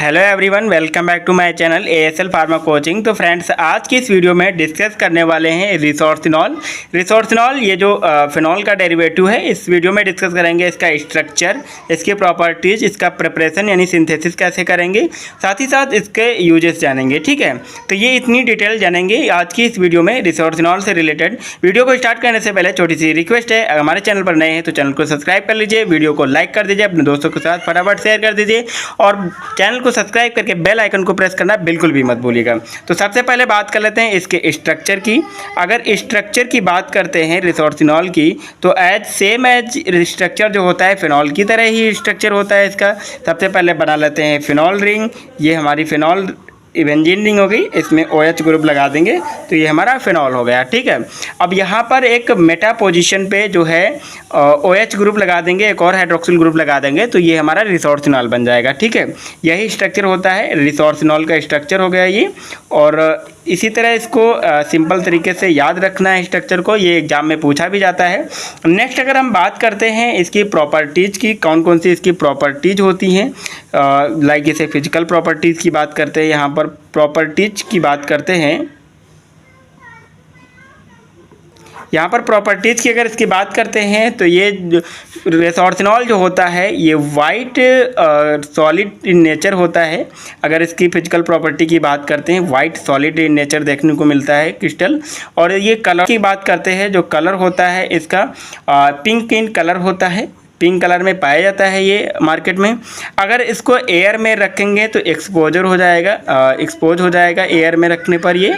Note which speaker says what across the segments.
Speaker 1: Hello everyone, welcome back to my channel ASL pharma coaching. तो friends, आज की इस वीडियो में डिस्कस करने वाले हैं रिसोर्सिनॉल। ये जो फिनॉल का डेरिवेटिव है, इस वीडियो में डिस्कस करेंगे इसका स्ट्रक्चर, इसकी प्रॉपर्टीज, इसका प्रिपरेशन यानी सिंथेसिस कैसे करेंगे, साथ ही साथ इसके यूजेस जानेंगे। ठीक है, तो ये इतनी डिटेल जानेंगे आज की इस वीडियो में रिसोर्सिनॉल से रिलेटेड। वीडियो को स्टार्ट करने से पहले छोटी सी रिक्वेस्ट है, अगर हमारे चैनल पर नए हैं तो चैनल को सब्सक्राइब कर लीजिए, वीडियो को लाइक कर दीजिए, अपने दोस्तों के साथ फटाफट शेयर कर दीजिए और चैनल को सब्सक्राइब करके बेल आइकन को प्रेस करना बिल्कुल भी मत भूलिएगा। तो सबसे पहले बात कर लेते हैं इसके स्ट्रक्चर की। अगर स्ट्रक्चर की बात करते हैं रिसोर्सिनॉल की, तो सेम एज स्ट्रक्चर जो होता है फिनॉल की तरह ही स्ट्रक्चर होता है इसका। सबसे पहले बना लेते हैं फिनॉल रिंग। ये हमारी फिनॉल बेंजीन रिंग हो गई, इसमें OH ग्रुप लगा देंगे तो ये हमारा फिनॉल हो गया। ठीक है, अब यहाँ पर एक मेटा पोजीशन पे जो है OH ग्रुप लगा देंगे, एक और हाइड्रोक्सिल ग्रुप लगा देंगे तो ये हमारा रिसोर्सिनॉल बन जाएगा। ठीक है, यही स्ट्रक्चर होता है, रिसोर्सिनॉल का स्ट्रक्चर हो गया ये। और इसी तरह इसको सिंपल तरीके से याद रखना है स्ट्रक्चर को, ये एग्जाम में पूछा भी जाता है। नेक्स्ट अगर हम बात करते हैं इसकी प्रॉपर्टीज़ की, कौन कौन सी इसकी प्रॉपर्टीज़ होती हैं, लाइक इसे फिजिकल प्रॉपर्टीज़ की बात करते हैं, यहाँ पर प्रॉपर्टीज़ की बात करते हैं। यहाँ पर प्रॉपर्टीज़ की अगर इसकी बात करते हैं तो ये रिसोर्सिनॉल जो होता है ये वाइट सॉलिड इन नेचर होता है। अगर इसकी फिजिकल प्रॉपर्टी की बात करते हैं, वाइट सॉलिड इन नेचर देखने को मिलता है क्रिस्टल। और ये कलर की बात करते हैं, जो कलर होता है इसका पिंक इन कलर होता है, पिंक कलर में पाया जाता है ये मार्केट में। अगर इसको एयर में रखेंगे तो एक्सपोज हो जाएगा एयर में रखने पर। ये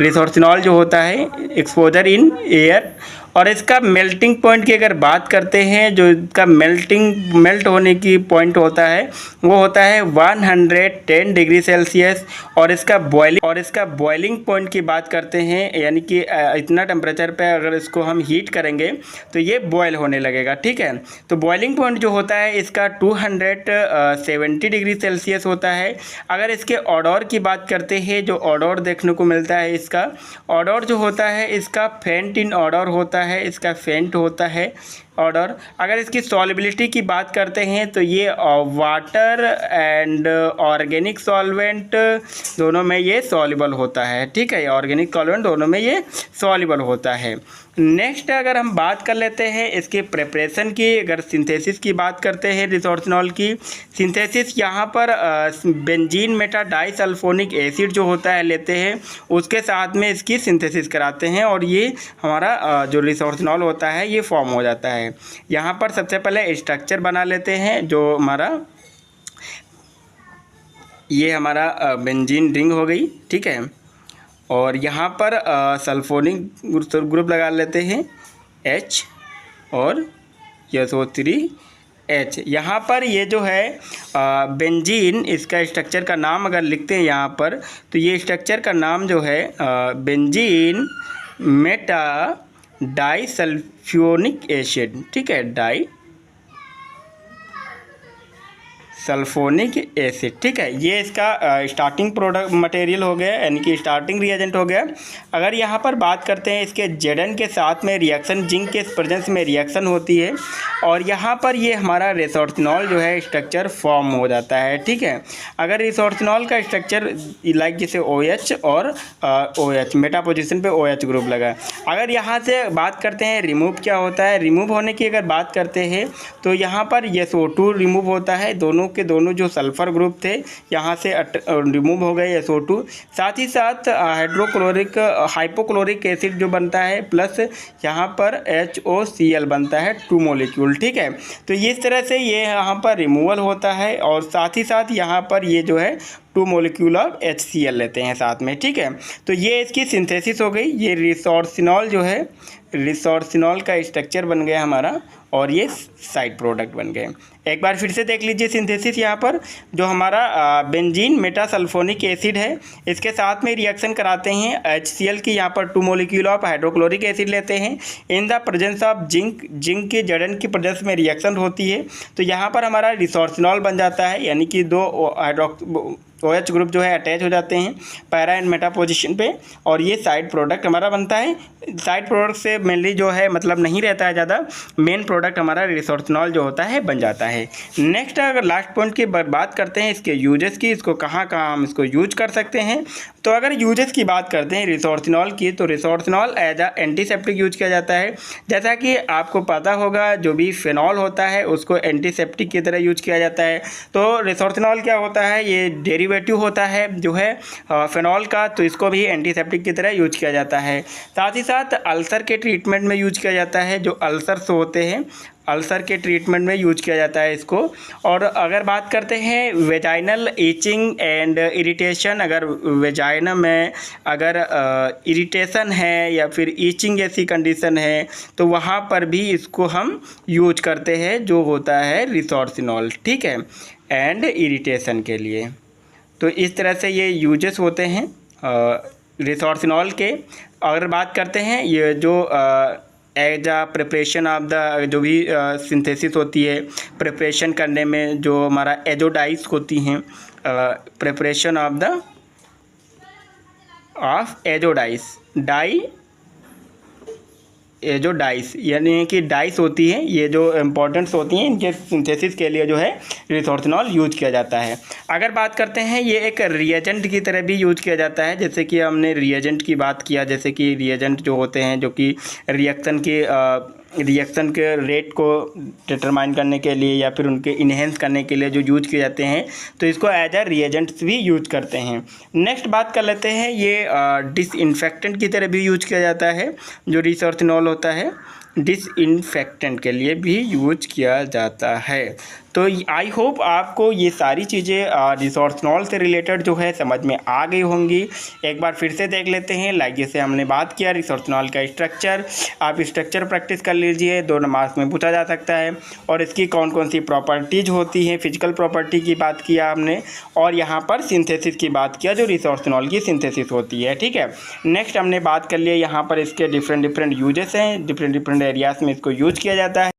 Speaker 1: रिसोर्सिनॉल जो होता है एक्सपोजर इन एयर। और इसका मेल्टिंग पॉइंट की अगर बात करते हैं, जो इसका मेल्ट होने की पॉइंट होता है वो होता है 110 डिग्री सेल्सियस। और इसका बॉइलिंग पॉइंट की बात करते हैं, यानी कि इतना टेम्परेचर पे अगर इसको हम हीट करेंगे तो ये बॉयल होने लगेगा। ठीक है, तो बॉइलिंग पॉइंट जो होता है इसका 270 डिग्री सेल्सियस होता है। अगर इसके ऑडोर की बात करते हैं, जो ऑडोर देखने को मिलता है इसका ऑडोर जो होता है इसका फेंट इन ऑडोर होता है, इसका फेंट होता है ऑर्डर। अगर इसकी सॉल्युबिलिटी की बात करते हैं तो ये वाटर एंड ऑर्गेनिक सॉल्वेंट दोनों में ये सॉल्युबल होता है। ठीक है, ऑर्गेनिक सॉल्वेंट दोनों में ये सॉल्युबल होता है। नेक्स्ट अगर हम बात कर लेते हैं इसके प्रिपरेशन की, अगर सिंथेसिस की बात करते हैं रिसोर्सिनॉल की सिंथेसिस, यहाँ पर बेंजीन मेटा डाइसल्फोनिक एसिड जो होता है लेते हैं, उसके साथ में इसकी सिंथेसिस कराते हैं और ये हमारा जो रिसोर्सिनॉल होता है ये फॉर्म हो जाता है। यहाँ पर सबसे पहले स्ट्रक्चर बना लेते हैं, जो ये हमारा बेंजीन रिंग हो गई। ठीक है, और यहाँ पर सल्फोनिक ग्रुप लगा लेते हैं H और SO3H। यहाँ पर ये जो है बेंजीन, इसका स्ट्रक्चर का नाम अगर लिखते हैं यहाँ पर तो ये स्ट्रक्चर का नाम जो है बेंजीन मेटा डाइसल्फ्योनिक एसिड। ठीक है, सल्फोनिक एसिड। ठीक है, ये इसका स्टार्टिंग प्रोडक्ट मटेरियल हो गया, यानी कि स्टार्टिंग रिएजेंट हो गया। अगर यहाँ पर बात करते हैं इसके Zn के साथ में रिएक्शन, जिंक के प्रेजेंस में रिएक्शन होती है और यहाँ पर ये हमारा रिसोर्सिनॉल जो है स्ट्रक्चर फॉर्म हो जाता है। ठीक है, अगर रिसोर्सिनॉल का स्ट्रक्चर लाइक जैसे OH और OH मेटा पोजिशन पे OH ग्रुप लगा। अगर यहाँ से बात करते हैं रिमूव क्या होता है, रिमूव होने की अगर बात करते हैं तो यहाँ पर SO2 रिमूव होता है। दोनों के दोनों जो सल्फ़र ग्रुप थे यहाँ से रिमूव हो गए SO2। साथ ही साथ हाइपोक्लोरिक एसिड जो बनता है, प्लस यहाँ पर HOCl बनता है 2 मॉलिक्यूल। ठीक है, तो इस तरह से ये यहाँ पर रिमूवल होता है और साथ ही साथ यहाँ पर ये जो है 2 मॉलिक्यूल ऑफ HCl लेते हैं साथ में। ठीक है, तो ये इसकी सिंथेसिस हो गई। ये रिसोर्सिनॉल जो है, रिसोर्सिनॉल का स्ट्रक्चर बन गया हमारा और ये साइड प्रोडक्ट बन गए। एक बार फिर से देख लीजिए सिंथेसिस। यहाँ पर जो हमारा बेंजीन मेटासल्फोनिक एसिड है, इसके साथ में रिएक्शन कराते हैं HCl की, यहाँ पर 2 मॉलिक्यूल ऑफ हाइड्रोक्लोरिक एसिड लेते हैं in the presence of zinc के Zn की प्रेजेंस में रिएक्शन होती है तो यहाँ पर हमारा रिसोर्सिनॉल बन जाता है, यानी कि 2 OH ग्रुप जो है अटैच हो जाते हैं पैरा एंड मेटा पोजीशन पे, और ये साइड प्रोडक्ट हमारा बनता है। साइड प्रोडक्ट से मेनली जो है मतलब नहीं रहता है ज़्यादा, मेन प्रोडक्ट हमारा रिसोर्सिनॉल जो होता है बन जाता है। नेक्स्ट अगर लास्ट पॉइंट की बात करते हैं इसके यूजेस की, इसको कहाँ कहाँ हम इसको यूज कर सकते हैं, तो अगर यूजेस की बात करते हैं रिसोर्सिनॉल की, तो resorcinol as a antiseptic use किया जाता है। जैसा कि आपको पता होगा जो भी फिनॉल होता है उसको एंटीसेप्टिक की तरह यूज किया जाता है। तो रिसोर्सिनॉल क्या होता है, ये डेरिवेटिव होता है जो है फिनॉल का, तो इसको भी एंटीसेप्टिक की तरह यूज किया जाता है। साथ ही साथ अल्सर के ट्रीटमेंट में यूज किया जाता है, जो अल्सर्स होते हैं अल्सर के ट्रीटमेंट में यूज किया जाता है इसको। और अगर बात करते हैं वेजाइनल ईचिंग एंड इरिटेशन, अगर वेजाइना में अगर इरिटेशन है या फिर ईचिंग जैसी कंडीशन है तो वहाँ पर भी इसको हम यूज करते हैं, जो होता है रिसोर्सिनॉल, ठीक है, एंड इरिटेशन के लिए। तो इस तरह से ये यूजेस होते हैं रिसोर्सिनॉल के। अगर बात करते हैं ये जो as a preparation of the, जो भी सिंथेसिस होती है प्रिपरेशन करने में, जो हमारा एजोडाइस होती हैं, प्रिपरेशन ऑफ एजोडाइस, एजोडाइस यानी कि डाइस होती हैं, ये जो इम्पोर्टेंट्स होती हैं इनके सिंथेसिस के लिए जो है रिसोर्सिनॉल यूज किया जाता है। अगर बात करते हैं ये एक रिएजेंट की तरह भी यूज किया जाता है, जैसे कि हमने रिएजेंट की बात किया, जैसे कि रिएजेंट जो होते हैं जो कि रिएक्शन के रेट को डिटरमाइन करने के लिए या फिर उनके इन्हेंस करने के लिए जो यूज किए जाते हैं, तो इसको एज अ रिएजेंट्स भी यूज करते हैं। नेक्स्ट बात कर लेते हैं, ये डिसइंफेक्टेंट की तरह भी यूज किया जाता है, जो रिसोर्सिनॉल होता है डिसइंफेक्टेंट के लिए भी यूज किया जाता है। तो आई होप आपको ये सारी चीज़ें रिसोर्सिनॉल से रिलेटेड जो है समझ में आ गई होंगी। एक बार फिर से देख लेते हैं, लाइक जैसे हमने बात किया रिसोर्सिनॉल का स्ट्रक्चर, आप स्ट्रक्चर प्रैक्टिस कर लीजिए, 2 मार्क्स में पूछा जा सकता है। और इसकी कौन कौन सी प्रॉपर्टीज़ होती हैं, फिजिकल प्रॉपर्टी की बात किया हमने, और यहाँ पर सिंथेसिस की बात किया, जो रिसोर्सिनॉल की सिंथेसिस होती है, ठीक है। नेक्स्ट हमने बात कर लिया यहाँ पर इसके डिफरेंट यूजेस हैं, डिफरेंट एरियाज़ में इसको यूज किया जाता है।